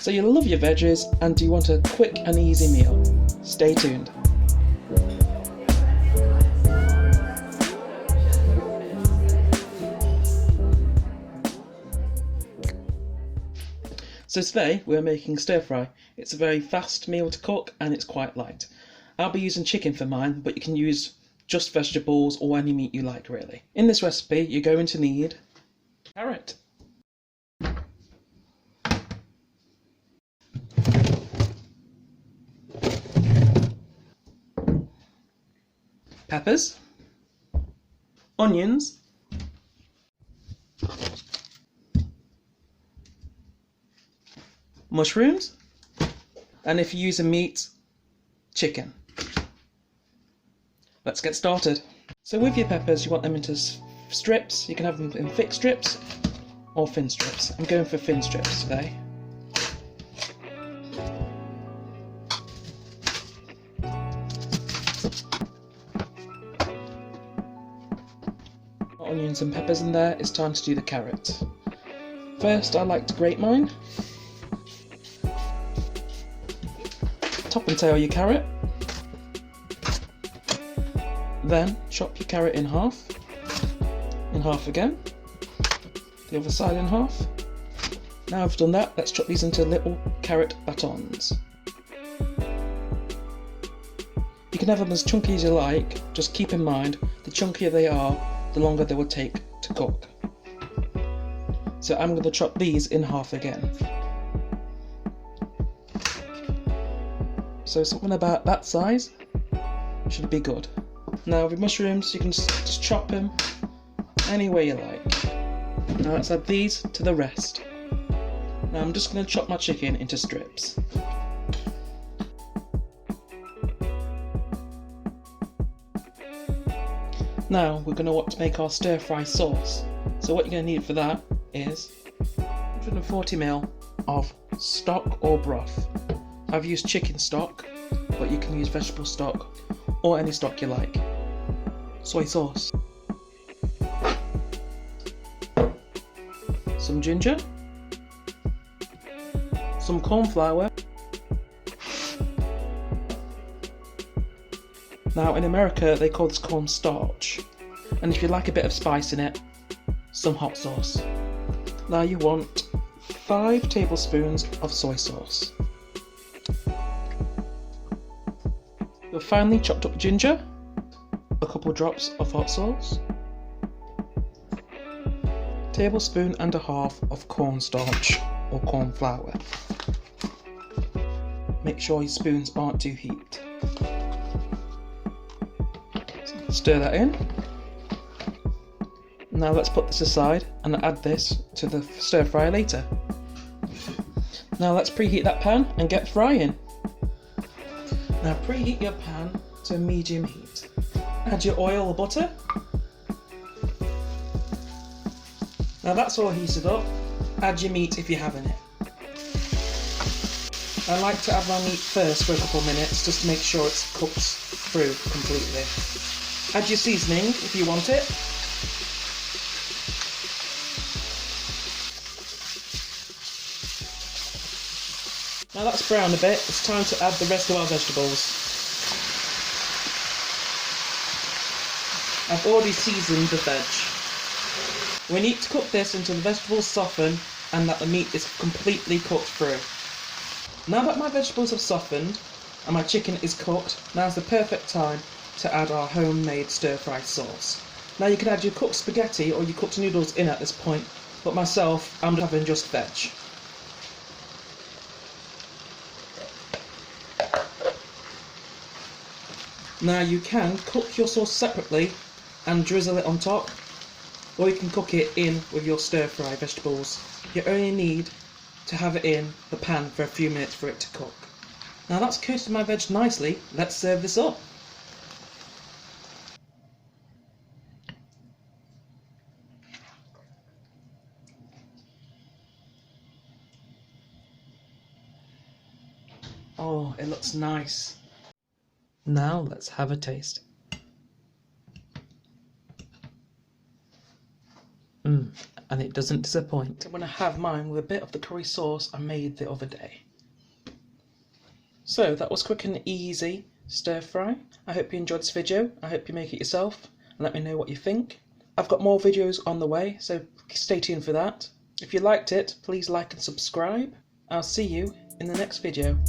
So you love your veggies and you want a quick and easy meal. Stay tuned. So today we're making stir fry. It's a very fast meal to cook and it's quite light. I'll be using chicken for mine, but you can use just vegetables or any meat you like really. In this recipe you're going to need carrot, peppers, onions, mushrooms, and if you use a meat, chicken. Let's get started. So with your peppers, you want them into strips. You can have them in thick strips or thin strips. I'm going for thin strips today. Onions and peppers in there, it's time to do the carrot. First I like to grate mine. Top and tail your carrot. Then chop your carrot in half again, the other side in half. Now I've done that, let's chop these into little carrot batons. You can have them as chunky as you like, just keep in mind the chunkier they are, the longer they will take to cook. So I'm going to chop these in half again. So something about that size should be good. Now with mushrooms you can just chop them any way you like. Now let's add these to the rest. Now I'm just going to chop my chicken into strips. Now we're going to want to make our stir fry sauce. So what you're going to need for that is 140 ml of stock or broth. I've used chicken stock, but you can use vegetable stock or any stock you like. Soy sauce, some ginger, some corn flour. Now in America they call this corn starch, and if you like a bit of spice in it, some hot sauce. Now you want 5 tablespoons of soy sauce. Your finely chopped up ginger, a couple drops of hot sauce, tablespoon and a half of cornstarch or corn flour. Make sure your spoons aren't too heaped. Stir that in. Now let's put this aside and add this to the stir fry later. Now let's preheat that pan and get frying. Now preheat your pan to medium heat. Add your oil or butter. Now that's all heated up. Add your meat if you have in it. I like to add my meat first for a couple of minutes just to make sure it's cooked through completely. Add your seasoning if you want it. Now that's brown a bit, it's time to add the rest of our vegetables. I've already seasoned the veg. We need to cook this until the vegetables soften and that the meat is completely cooked through. Now that my vegetables have softened and my chicken is cooked, now's the perfect time to add our homemade stir-fry sauce. Now you can add your cooked spaghetti or your cooked noodles in at this point, but myself, I'm having just veg. Now you can cook your sauce separately and drizzle it on top, or you can cook it in with your stir-fry vegetables. You only need to have it in the pan for a few minutes for it to cook. Now that's coated my veg nicely, let's serve this up. Oh, it looks nice. Now let's have a taste. and it doesn't disappoint. I'm going to have mine with a bit of the curry sauce I made the other day. So that was quick and easy stir fry. I hope you enjoyed this video. I hope you make it yourself and let me know what you think. I've got more videos on the way, so stay tuned for that. If you liked it, please like and subscribe. I'll see you in the next video.